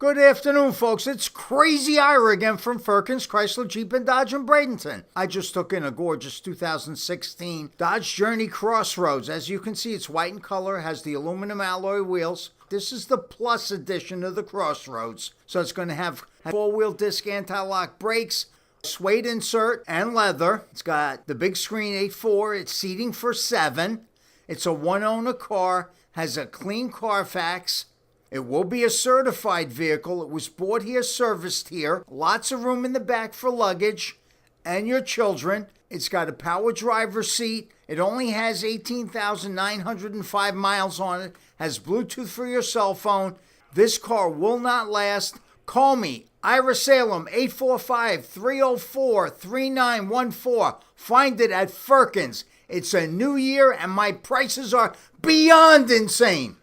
Good afternoon, folks. It's Crazy Ira again from Firkins, Chrysler, Jeep, and Dodge in Bradenton. I just took in a gorgeous 2016 Dodge Journey Crossroads. As you can see, it's white in color, has the aluminum alloy wheels. This is the Plus edition of the Crossroads. So it's going to have four-wheel disc anti-lock brakes, suede insert, and leather. It's got the big screen 8.4. It's seating for 7. It's a one-owner car, has a clean Carfax. It will be a certified vehicle. It was bought here, serviced here. Lots of room in the back for luggage and your children. It's got a power driver seat. It only has 18,905 miles on it. Has Bluetooth for your cell phone. This car will not last. Call me, Ira Salem, 845-304-3914. Find it at Firkins. It's a new year and my prices are beyond insane.